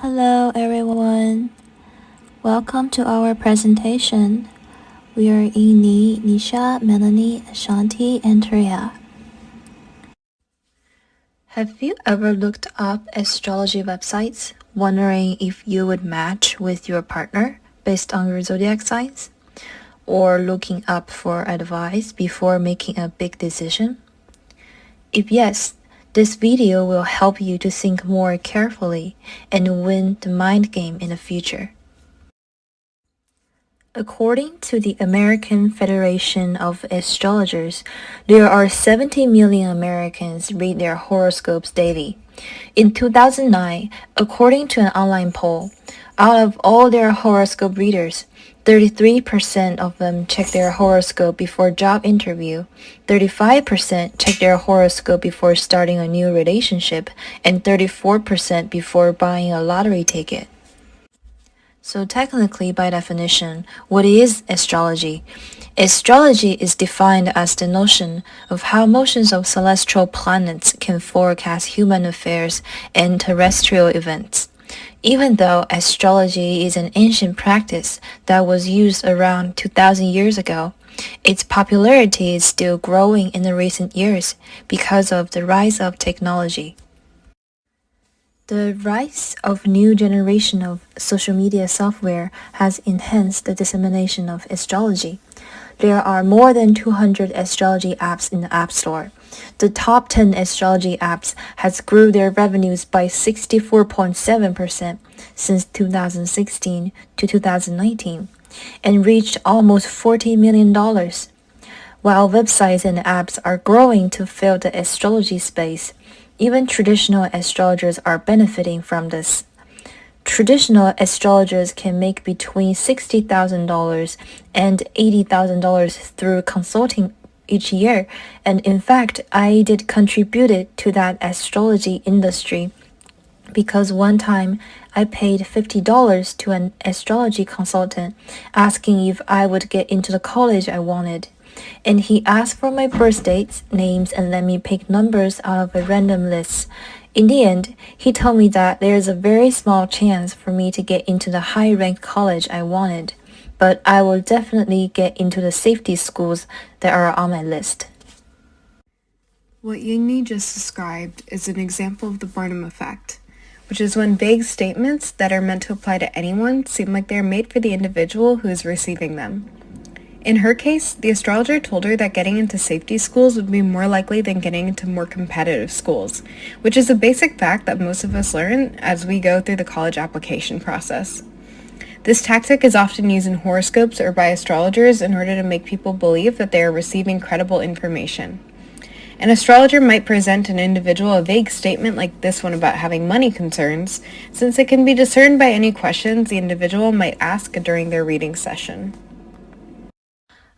Hello everyone. Welcome to our presentation. We are Ini, Nisha, Melanie, Shanti, and Triya. Have you ever looked up astrology websites, wondering if you would match with your partner based on your zodiac signs? Or looking up for advice before making a big decision? If yes, this video will help you to think more carefully and win the mind game in the future. According to the American Federation of Astrologers, there are 70 million Americans read their horoscopes daily. In 2009, according to an online poll, out of all their horoscope readers, 33% of them check their horoscope before job interview, 35% check their horoscope before starting a new relationship, and 34% before buying a lottery ticket. So technically, by definition, what is astrology? Astrology is defined as the notion of how motions of celestial planets can forecast human affairs and terrestrial events. Even though astrology is an ancient practice that was used around 2,000 years ago, its popularity is still growing in the recent years because of the rise of technology. The rise of new generation of social media software has enhanced the dissemination of astrology. There are more than 200 astrology apps in the App Store. The top 10 astrology apps has grew their revenues by 64.7% since 2016 to 2019 and reached almost $40 million. While websites and apps are growing to fill the astrology space, even traditional astrologers are benefiting from this. Traditional astrologers can make between $60,000 and $80,000 through consulting each year, and in fact, I did contribute to that astrology industry because one time I paid $50 to an astrology consultant asking if I would get into the college I wanted. And he asked for my birth dates, names, and let me pick numbers out of a random list. In the end, he told me that there's a very small chance for me to get into the high-ranked college I wanted, but I will definitely get into the safety schools that are on my list. What Yingni just described is an example of the Barnum effect, which is when vague statements that are meant to apply to anyone seem like they're made for the individual who is receiving them. In her case, the astrologer told her that getting into safety schools would be more likely than getting into more competitive schools, which is a basic fact that most of us learn as we go through the college application process. This tactic is often used in horoscopes or by astrologers in order to make people believe that they are receiving credible information. An astrologer might present an individual a vague statement like this one about having money concerns, since it can be discerned by any questions the individual might ask during their reading session.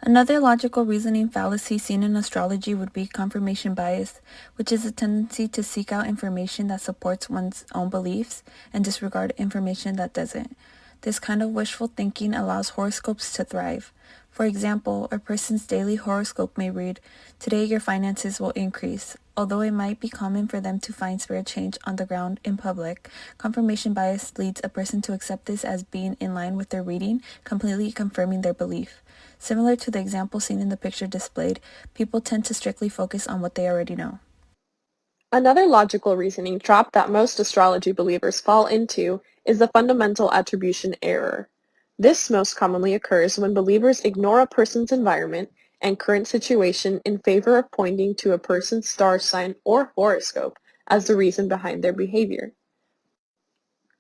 Another logical reasoning fallacy seen in astrology would be confirmation bias, which is a tendency to seek out information that supports one's own beliefs and disregard information that doesn't. This kind of wishful thinking allows horoscopes to thrive. For example, a person's daily horoscope may read, "Today your finances will increase." Although it might be common for them to find spirit change on the ground in public, confirmation bias leads a person to accept this as being in line with their reading, completely confirming their belief. Similar to the example seen in the picture displayed, people tend to strictly focus on what they already know. Another logical reasoning trap that most astrology believers fall into is the fundamental attribution error. This most commonly occurs when believers ignore a person's environment and current situation in favor of pointing to a person's star sign or horoscope as the reason behind their behavior.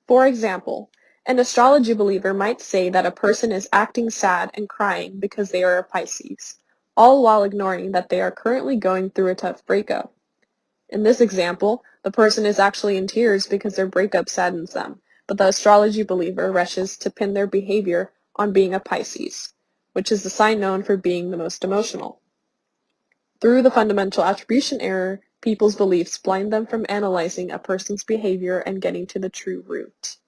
For example, an astrology believer might say that a person is acting sad and crying because they are a Pisces, all while ignoring that they are currently going through a tough breakup. In this example, the person is actually in tears because their breakup saddens them, but the astrology believer rushes to pin their behavior on being a Pisces, which is the sign known for being the most emotional. Through the fundamental attribution error, people's beliefs blind them from analyzing a person's behavior and getting to the true root.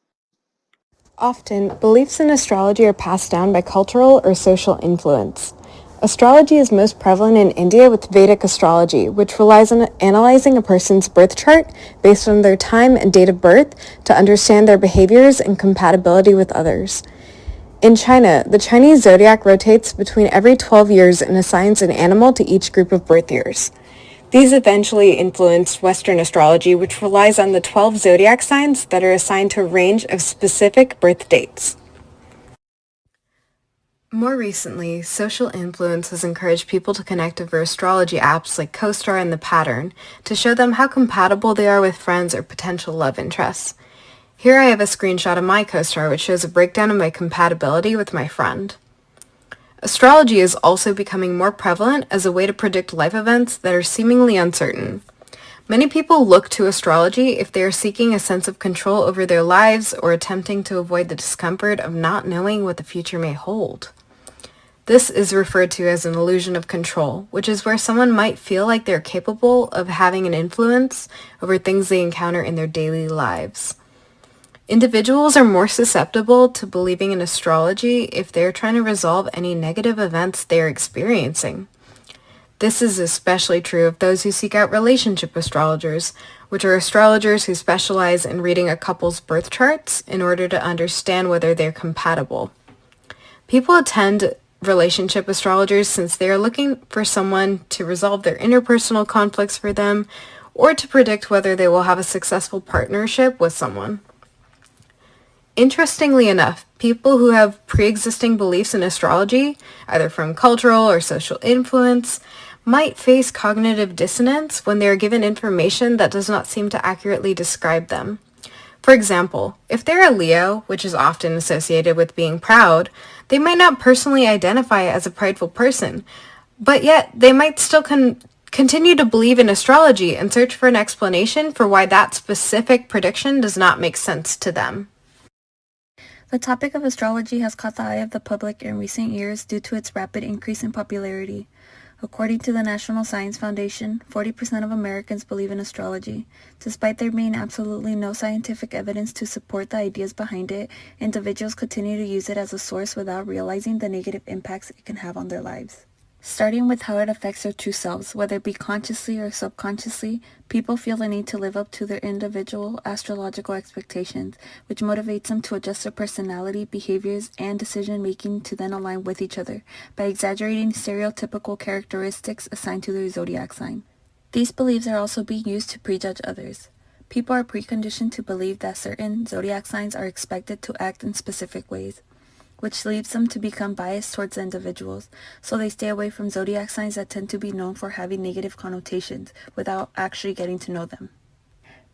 Often, beliefs in astrology are passed down by cultural or social influence. Astrology is most prevalent in India with Vedic astrology, which relies on analyzing a person's birth chart based on their time and date of birth to understand their behaviors and compatibility with others. In China, the Chinese zodiac rotates between every 12 years and assigns an animal to each group of birth years. These eventually influenced Western astrology, which relies on the 12 zodiac signs that are assigned to a range of specific birth dates. More recently, social influence has encouraged people to connect over astrology apps like CoStar and The Pattern to show them how compatible they are with friends or potential love interests. Here I have a screenshot of my CoStar which shows a breakdown of my compatibility with my friend. Astrology is also becoming more prevalent as a way to predict life events that are seemingly uncertain. Many people look to astrology if they are seeking a sense of control over their lives or attempting to avoid the discomfort of not knowing what the future may hold. This is referred to as an illusion of control, which is where someone might feel like they're capable of having an influence over things they encounter in their daily lives. Individuals are more susceptible to believing in astrology if they're trying to resolve any negative events they're experiencing. This is especially true of those who seek out relationship astrologers, which are astrologers who specialize in reading a couple's birth charts in order to understand whether they're compatible. People attend relationship astrologers since they are looking for someone to resolve their interpersonal conflicts for them or to predict whether they will have a successful partnership with someone. Interestingly enough, people who have pre-existing beliefs in astrology, either from cultural or social influence, might face cognitive dissonance when they are given information that does not seem to accurately describe them. For example, if they're a Leo, which is often associated with being proud, they might not personally identify as a prideful person, but yet they might still continue to believe in astrology and search for an explanation for why that specific prediction does not make sense to them. The topic of astrology has caught the eye of the public in recent years due to its rapid increase in popularity. According to the National Science Foundation, 40% of Americans believe in astrology. Despite there being absolutely no scientific evidence to support the ideas behind it, individuals continue to use it as a source without realizing the negative impacts it can have on their lives. Starting with how it affects their true selves, whether it be consciously or subconsciously, people feel the need to live up to their individual astrological expectations, which motivates them to adjust their personality, behaviors, and decision-making to then align with each other by exaggerating stereotypical characteristics assigned to their zodiac sign. These beliefs are also being used to prejudge others. People are preconditioned to believe that certain zodiac signs are expected to act in specific ways, which leads them to become biased towards the individuals, so they stay away from zodiac signs that tend to be known for having negative connotations without actually getting to know them.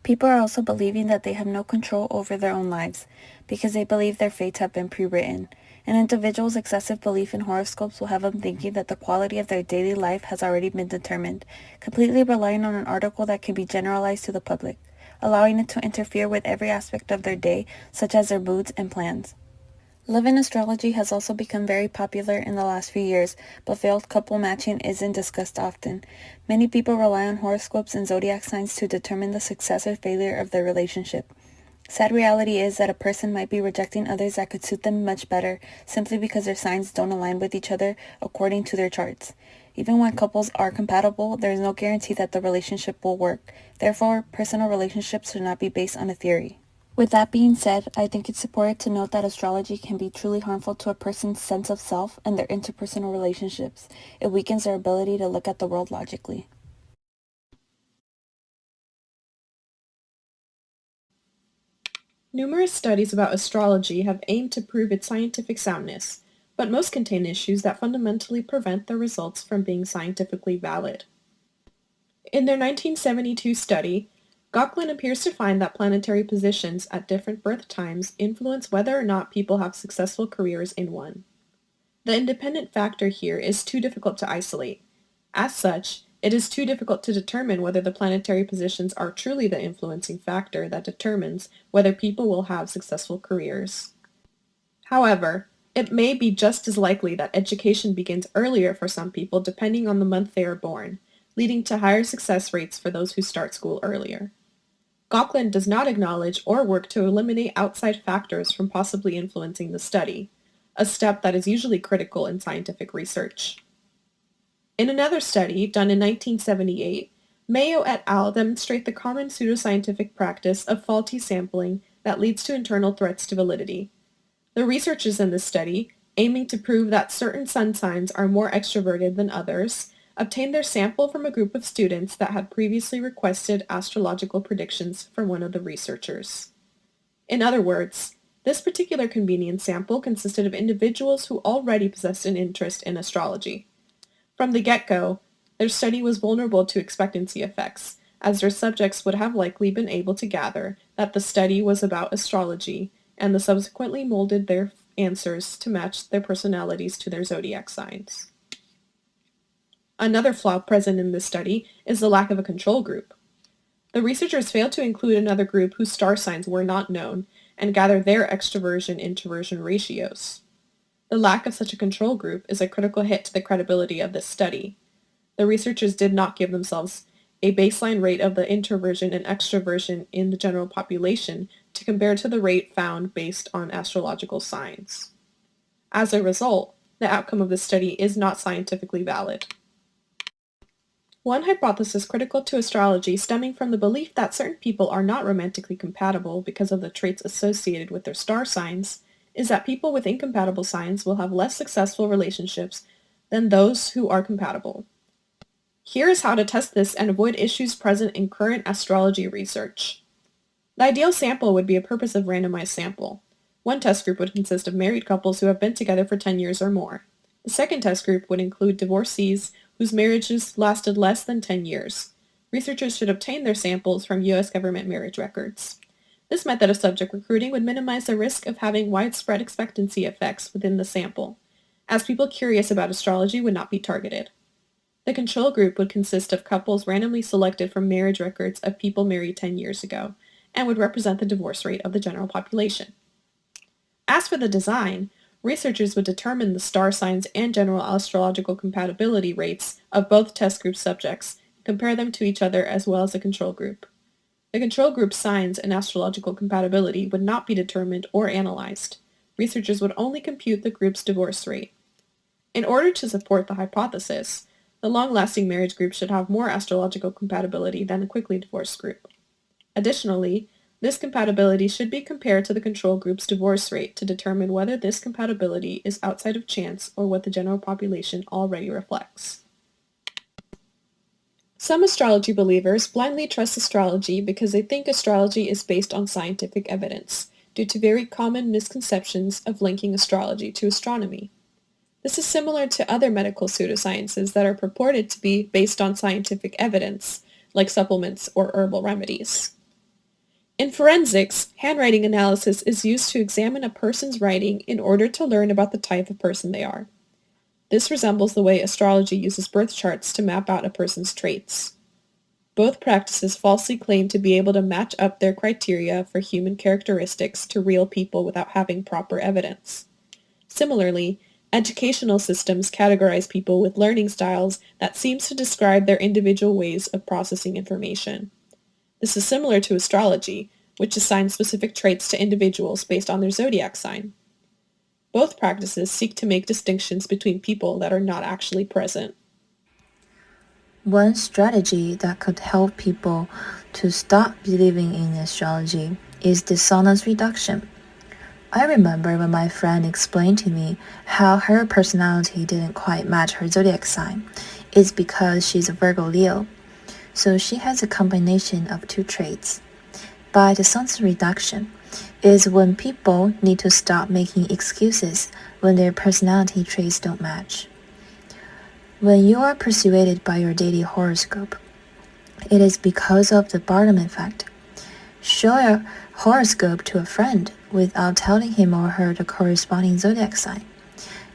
People are also believing that they have no control over their own lives because they believe their fates have been pre-written. An individual's excessive belief in horoscopes will have them thinking that the quality of their daily life has already been determined, completely relying on an article that can be generalized to the public, allowing it to interfere with every aspect of their day, such as their moods and plans. Love-in astrology has also become very popular in the last few years, but failed couple matching isn't discussed often. Many people rely on horoscopes and zodiac signs to determine the success or failure of their relationship. Sad reality is that a person might be rejecting others that could suit them much better simply because their signs don't align with each other according to their charts. Even when couples are compatible, there is no guarantee that the relationship will work. Therefore, personal relationships should not be based on a theory. With that being said, I think it's important to note that astrology can be truly harmful to a person's sense of self and their interpersonal relationships. It weakens their ability to look at the world logically. Numerous studies about astrology have aimed to prove its scientific soundness, but most contain issues that fundamentally prevent the results from being scientifically valid. In their 1972 study, Gauquelin appears to find that planetary positions at different birth times influence whether or not people have successful careers in one. The independent factor here is too difficult to isolate. As such, it is too difficult to determine whether the planetary positions are truly the influencing factor that determines whether people will have successful careers. However, it may be just as likely that education begins earlier for some people depending on the month they are born, leading to higher success rates for those who start school earlier. Gauquelin does not acknowledge or work to eliminate outside factors from possibly influencing the study, a step that is usually critical in scientific research. In another study, done in 1978, Mayo et al. Demonstrate the common pseudoscientific practice of faulty sampling that leads to internal threats to validity. The researchers in this study, aiming to prove that certain sun signs are more extroverted than others, obtained their sample from a group of students that had previously requested astrological predictions from one of the researchers. In other words, this particular convenience sample consisted of individuals who already possessed an interest in astrology. From the get-go, their study was vulnerable to expectancy effects, as their subjects would have likely been able to gather that the study was about astrology, and the subsequently molded their answers to match their personalities to their zodiac signs. Another flaw present in this study is the lack of a control group. The researchers failed to include another group whose star signs were not known and gather their extroversion-introversion ratios. The lack of such a control group is a critical hit to the credibility of this study. The researchers did not give themselves a baseline rate of the introversion and extroversion in the general population to compare to the rate found based on astrological signs. As a result, the outcome of this study is not scientifically valid. One hypothesis critical to astrology, stemming from the belief that certain people are not romantically compatible because of the traits associated with their star signs, is that people with incompatible signs will have less successful relationships than those who are compatible. Here is how to test this and avoid issues present in current astrology research. The ideal sample would be a purposive randomized sample. One test group would consist of married couples who have been together for 10 years or more. The second test group would include divorcees whose marriages lasted less than 10 years. Researchers should obtain their samples from U.S. government marriage records. This method of subject recruiting would minimize the risk of having widespread expectancy effects within the sample, as people curious about astrology would not be targeted. The control group would consist of couples randomly selected from marriage records of people married 10 years ago, and would represent the divorce rate of the general population. As for the design, researchers would determine the star signs and general astrological compatibility rates of both test group subjects, and compare them to each other as well as the control group. The control group's signs and astrological compatibility would not be determined or analyzed. Researchers would only compute the group's divorce rate. In order to support the hypothesis, the long-lasting marriage group should have more astrological compatibility than the quickly divorced group. Additionally, this compatibility should be compared to the control group's divorce rate to determine whether this compatibility is outside of chance or what the general population already reflects. Some astrology believers blindly trust astrology because they think astrology is based on scientific evidence, due to very common misconceptions of linking astrology to astronomy. This is similar to other medical pseudosciences that are purported to be based on scientific evidence, like supplements or herbal remedies. In forensics, handwriting analysis is used to examine a person's writing in order to learn about the type of person they are. This resembles the way astrology uses birth charts to map out a person's traits. Both practices falsely claim to be able to match up their criteria for human characteristics to real people without having proper evidence. Similarly, educational systems categorize people with learning styles that seems to describe their individual ways of processing information. This is similar to astrology, which assigns specific traits to individuals based on their zodiac sign. Both practices seek to make distinctions between people that are not actually present. One strategy that could help people to stop believing in astrology is dissonance reduction. I remember when my friend explained to me how her personality didn't quite match her zodiac sign. It's because she's a Virgo Leo, so she has a combination of two traits. By dissonance reduction is when people need to stop making excuses when their personality traits don't match. When you are persuaded by your daily horoscope, it is because of the Barnum effect. Show your horoscope to a friend without telling him or her the corresponding zodiac sign.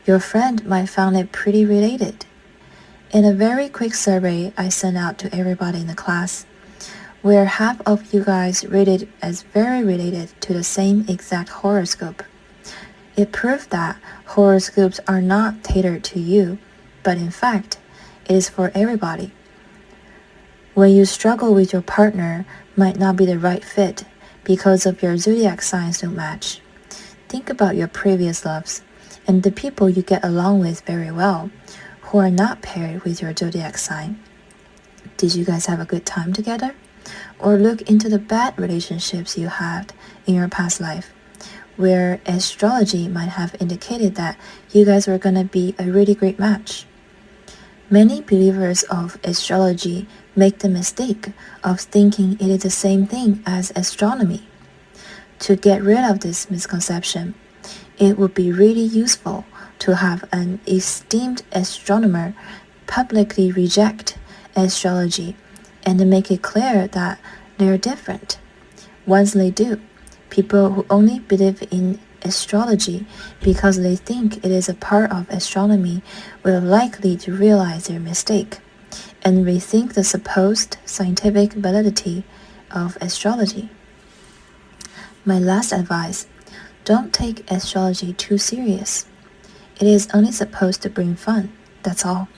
Your friend might find it pretty related. In a very quick survey I sent out to everybody in the class, where half of you guys rated as very related to the same exact horoscope. It proved that horoscopes are not tailored to you, but in fact, it is for everybody. When you struggle with your partner might not be the right fit because of your zodiac signs don't match. Think about your previous loves and the people you get along with very well. who are not paired with your zodiac sign. Did you guys have a good time together? Or look into the bad relationships you had in your past life, where astrology might have indicated that you guys were gonna be a really great match. Many believers of astrology make the mistake of thinking it is the same thing as astronomy. To get rid of this misconception, it would be really useful to have an esteemed astronomer publicly reject astrology and make it clear that they're different. Once they do, people who only believe in astrology because they think it is a part of astronomy will likely to realize their mistake and rethink the supposed scientific validity of astrology. My last advice, don't take astrology too serious. It is only supposed to bring fun, that's all.